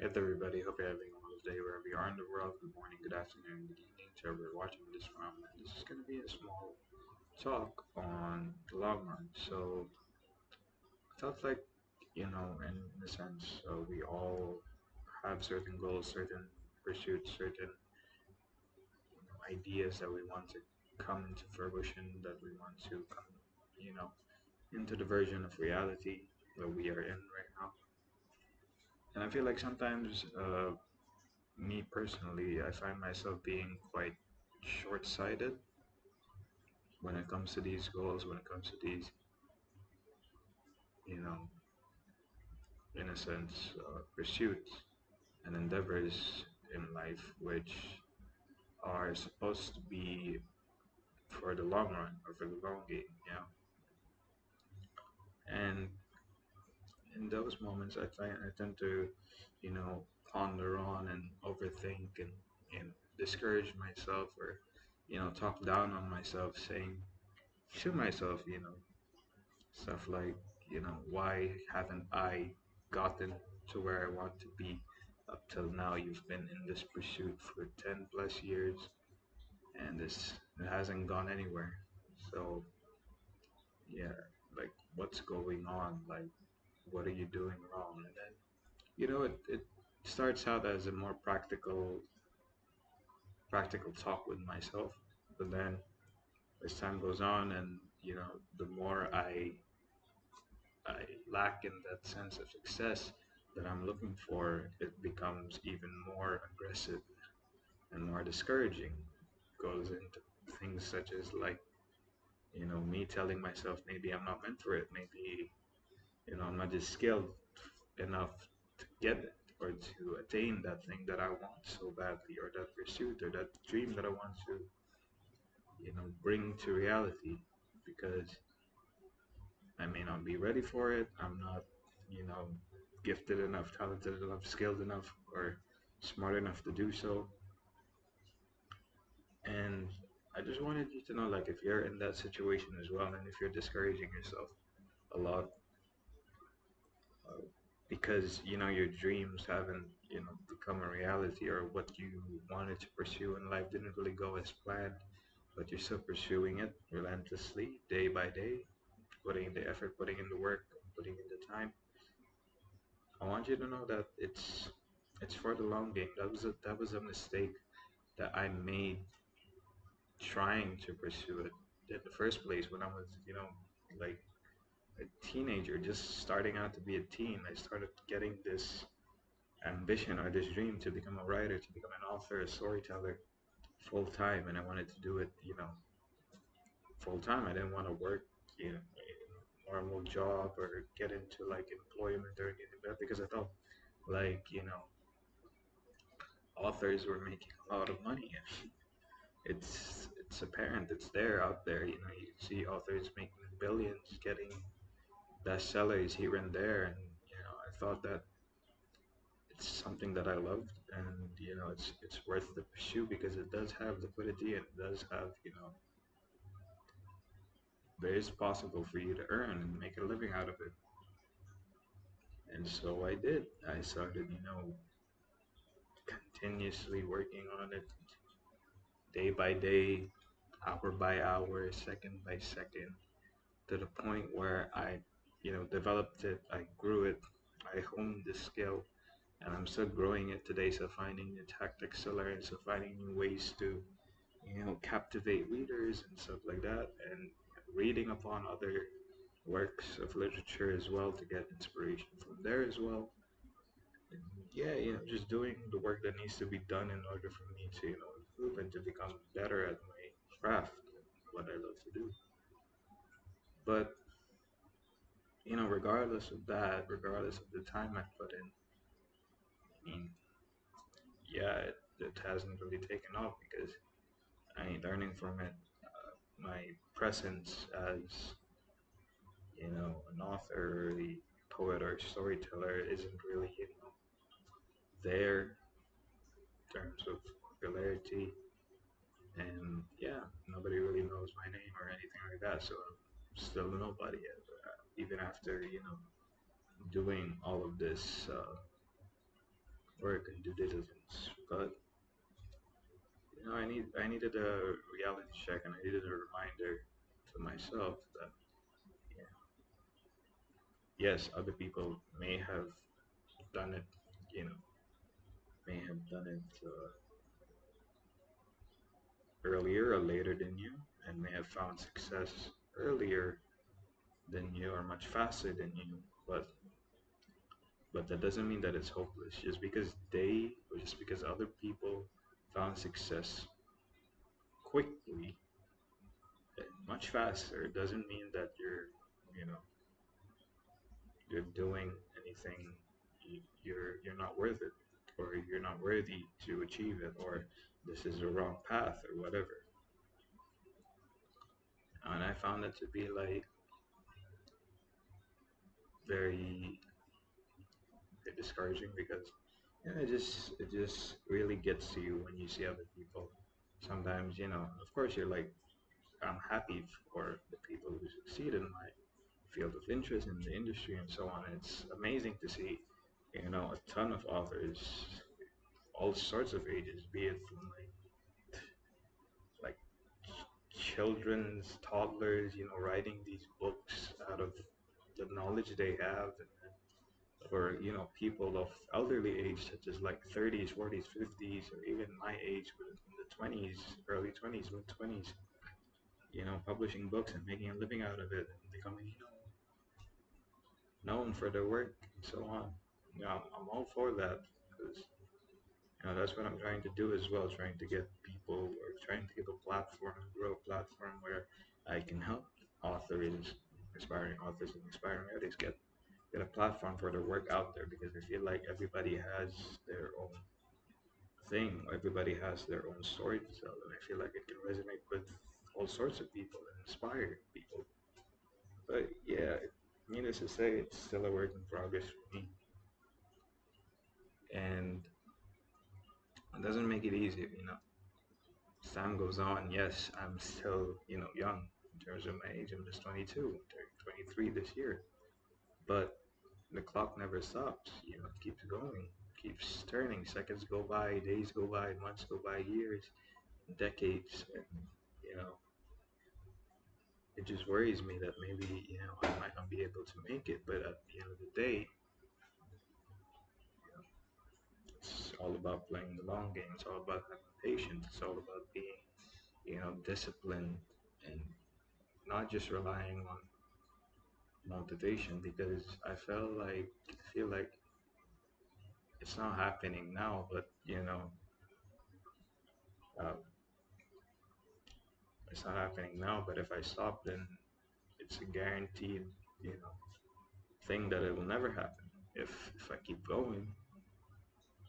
Hey there, everybody. Hope you're having a wonderful day wherever you are in the world. Good morning, good afternoon, good evening to wherever you're watching this from. And this is going to be a small talk on the long run. So I felt like, in a sense, we all have certain goals, certain pursuits, certain ideas that we want to come into fruition, that we want to come, you know, into the version of reality that we are in right now. And I feel like sometimes me personally, I find myself being quite short sighted when it comes to these goals, when it comes to these, you know, in a sense, pursuits and endeavors in life, which are supposed to be for the long run or for the long game, And in those moments, I tend to, ponder on and overthink and discourage myself or, talk down on myself, saying to myself, stuff like, why haven't I gotten to where I want to be up till now? You've been in this pursuit for 10 plus years and it hasn't gone anywhere. So, yeah, like, what's going on? Like, what are you doing wrong? And then, it starts out as a more practical talk with myself. But then as time goes on and, the more I lack in that sense of success that I'm looking for, it becomes even more aggressive and more discouraging. Goes into things such as like, me telling myself maybe I'm not meant for it, maybe, I'm not just skilled enough to get it or to attain that thing that I want so badly, or that pursuit or that dream that I want to, bring to reality because I may not be ready for it. I'm not, you know, gifted enough, talented enough, skilled enough, or smart enough to do so. And I just wanted you to know, like, if you're in that situation as well, and if you're discouraging yourself a lot because your dreams haven't become a reality, or what you wanted to pursue in life didn't really go as planned, but you're still pursuing it relentlessly, day by day, putting in the effort, putting in the work, putting in the time. I want you to know that it's for the long game. That was a mistake that I made trying to pursue it in the first place when I was, like a teenager, just starting out to be a teen. I started getting this ambition or this dream to become a writer, to become an author, a storyteller, full time, and I wanted to do it, full time. I didn't want to work, a normal job or get into like employment or anything like that because I thought like authors were making a lot of money. It's apparent, it's there out there. You see authors making billions, getting bestsellers here and there, and I thought that it's something that I loved, and it's worth the pursuit because it does have liquidity and it does have there is possible for you to earn and make a living out of it. And so I did. I started, continuously working on it day by day, hour by hour, second by second, to the point where I, developed it, I grew it, I honed the skill, and I'm still growing it today. So finding new tactics to learn, so finding new ways to, captivate readers and stuff like that, and reading upon other works of literature as well to get inspiration from there as well. And yeah, just doing the work that needs to be done in order for me to, improve and to become better at my craft, what I love to do. But regardless of that, regardless of the time I put in, I mean, yeah, it hasn't really taken off because I ain't learning from it. My presence as, an author, a poet, or storyteller isn't really, there in terms of popularity. And yeah, nobody really knows my name or anything like that. So I'm still a nobody, even after, doing all of this work and due diligence. But I needed a reality check, and I needed a reminder to myself that yeah, yes, other people may have done it, you know, may have done it earlier or later than you, and may have found success earlier than you or much faster than you. But that doesn't mean that it's hopeless. Just because they or just because other people found success quickly, much faster, doesn't mean that you know, you're doing anything. You're not worth it, or you're not worthy to achieve it, or this is the wrong path, or whatever. And I found it to be like very, very discouraging because it just really gets to you when you see other people. Sometimes, of course, you're like, I'm happy for the people who succeed in my field of interest in the industry and so on. It's amazing to see, a ton of authors, all sorts of ages, be it from like children's, toddlers, writing these books out of the knowledge they have, or people of elderly age, such as like 30s, 40s, 50s, or even my age, in the 20s, early 20s, mid 20s, publishing books and making a living out of it and becoming, known for their work and so on. I'm all for that because that's what I'm trying to do as well, trying to get people or trying to give a platform, grow a platform where I can help authors, aspiring authors and aspiring artists get a platform for their work out there because I feel like everybody has their own thing, everybody has their own story to tell, and I feel like it can resonate with all sorts of people and inspire people. But yeah, needless to say, it's still a work in progress for me, and it doesn't make it easy. As time goes on, yes, I'm still, young in terms of my age. I'm just 22, turning 23 this year. But the clock never stops. It keeps going, keeps turning. Seconds go by, days go by, months go by, years, decades, and you know, it just worries me that maybe I might not be able to make it. But at the end of the day, it's all about playing the long game. It's all about having patience. It's all about being, disciplined and not just relying on motivation because I feel like it's not happening now, but uh, it's not happening now. But if I stop, then it's a guaranteed, you know, thing that it will never happen. If I keep going,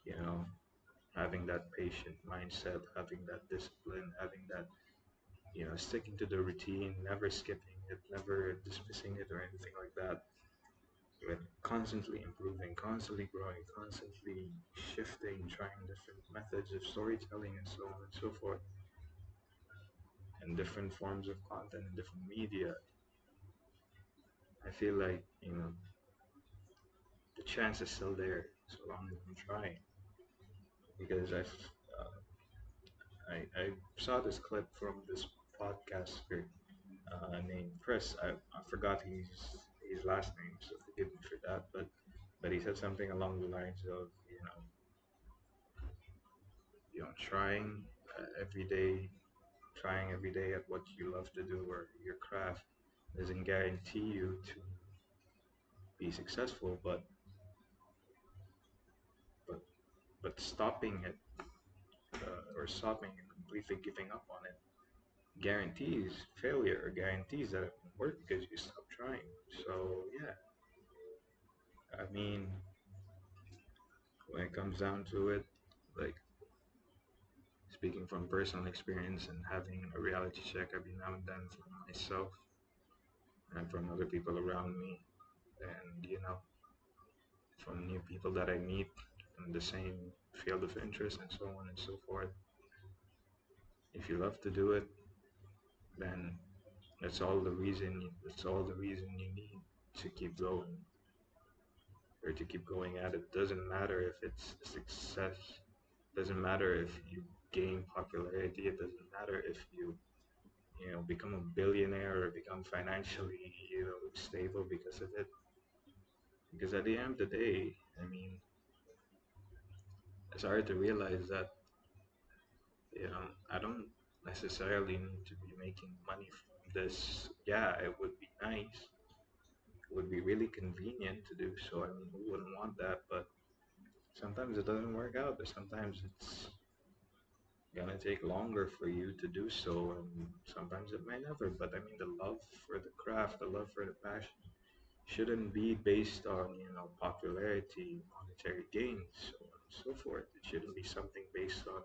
you know, having that patient mindset, having that discipline, having that, sticking to the routine, never skipping it, never dismissing it or anything like that, but constantly improving, constantly growing, constantly shifting, trying different methods of storytelling and so on and so forth, and different forms of content and different media. I feel like, the chance is still there so long as I'm trying. Because I saw this clip from this podcaster named Chris. I forgot his last name, so forgive me for that. But he said something along the lines of, trying every day, trying every day at what you love to do or your craft doesn't guarantee you to be successful, but but stopping it or stopping and completely giving up on it guarantees failure or guarantees that it won't work because you stop trying. So yeah, I mean, when it comes down to it, like speaking from personal experience and having a reality check every now and then from myself and from other people around me, and from new people that I meet in the same field of interest and so on and so forth. If you love to do it, then that's all the reason you need to keep going. or to keep going at it. Doesn't matter if it's a success. Doesn't matter if you gain popularity. It doesn't matter if you become a billionaire or become financially stable because of it. Because at the end of the day, I mean, it's hard to realize that I don't necessarily need to be making money from this. Yeah, it would be nice. It would be really convenient to do so. I mean, who wouldn't want that? But sometimes it doesn't work out. But sometimes it's gonna take longer for you to do so, and sometimes it may never. But I mean, the love for the craft, the love for the passion, shouldn't be based on popularity, monetary gains, so on and so forth. It shouldn't be something based on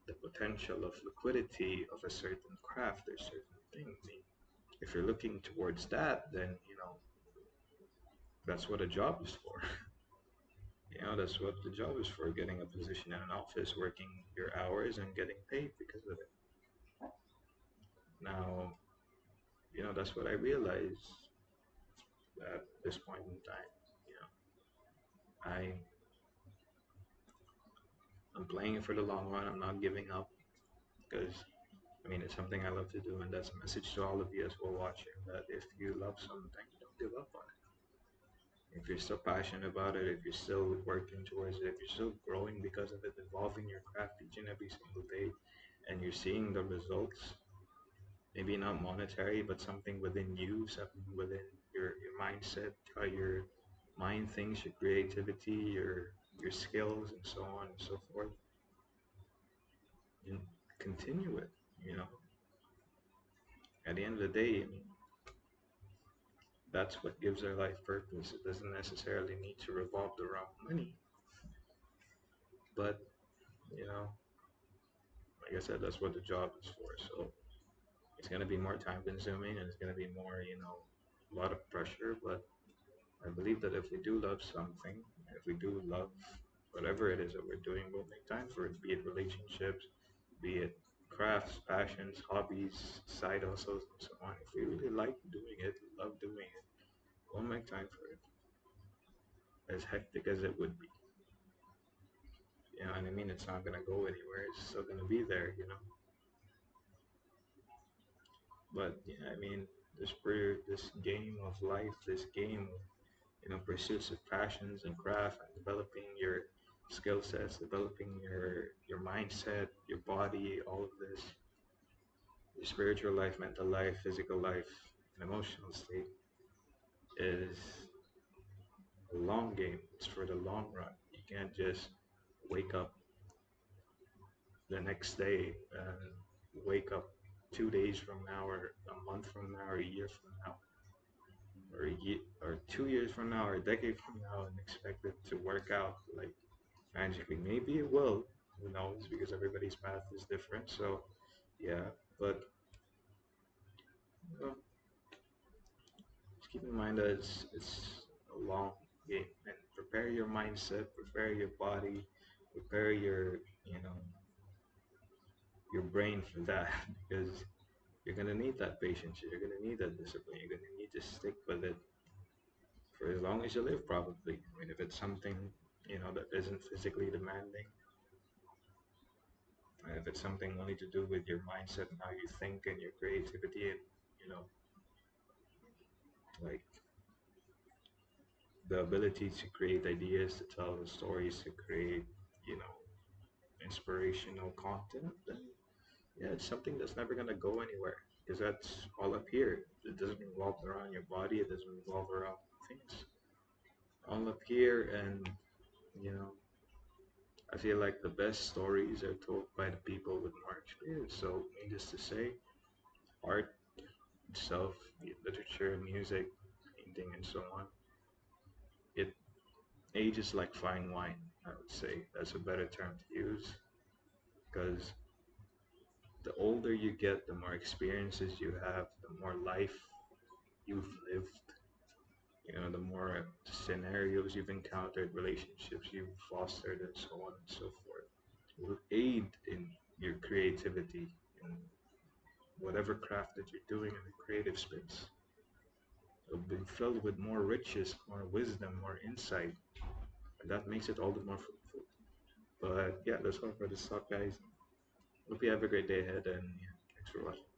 the potential of liquidity of a certain craft or certain thing. I mean, if you're looking towards that, then that's what a job is for. That's what the job is for: getting a position in an office, working your hours, and getting paid because of it. Now, that's what I realized at this point in time. You know, I'm playing it for the long run. I'm not giving up because I mean it's something I love to do, and that's a message to all of you as well watching. That if you love something, don't give up on it. If you're still passionate about it, if you're still working towards it, if you're still growing because of it, evolving your craft each and every single day, and you're seeing the results, maybe not monetary, but something within you, something within your mindset, how your mind thinks, your creativity, your skills, and so on and so forth, and continue it. You know, at the end of the day, I mean, that's what gives our life purpose. It doesn't necessarily need to revolve around money, but you know, like I said, that's what the job is for. So it's gonna be more time consuming, and it's gonna be more, a lot of pressure. But I believe that if we do love something, if we do love whatever it is that we're doing, we'll make time for it. Be it relationships, be it crafts, passions, hobbies, side hustles, and so on. If we really like doing it, love doing it, we'll make time for it. As hectic as it would be. You know what I mean? It's not gonna go anywhere. It's still gonna be there. But yeah, I mean, this game of life, this game of pursuits of passions and craft, and developing your skill sets, developing your mindset, your body, all of this, your spiritual life, mental life, physical life, and emotional state is a long game. It's for the long run. You can't just wake up the next day and wake up 2 days from now or a month from now or a year from now or 2 years from now or a decade from now and expect it to work out like magically. Maybe it will, who knows, because everybody's path is different. So yeah, but well, just keep in mind that it's a long game, and prepare your mindset, prepare your body, prepare your brain for that because you're gonna need that patience. You're gonna need that discipline. You're gonna need to stick with it for as long as you live, probably. I mean, if it's something that isn't physically demanding, if it's something only to do with your mindset and how you think and your creativity and you know, like the ability to create ideas, to tell the stories, to create, you know, inspirational content, then yeah, it's something that's never gonna go anywhere because that's all up here. It doesn't revolve around your body. It doesn't revolve around things all up here, and you know, I feel like the best stories are told by the people with more experience. So, needless to say, art itself, be it literature, music, painting, and so on, it ages like fine wine. I would say that's a better term to use because the older you get, the more experiences you have, the more life you've lived, the more scenarios you've encountered, relationships you've fostered, and so on and so forth. It will aid in your creativity in whatever craft that you're doing in the creative space. It'll be filled with more riches, more wisdom, more insight. And that makes it all the more fruitful. But yeah, that's all for this talk, guys. Hope you have a great day ahead, and yeah, thanks for watching.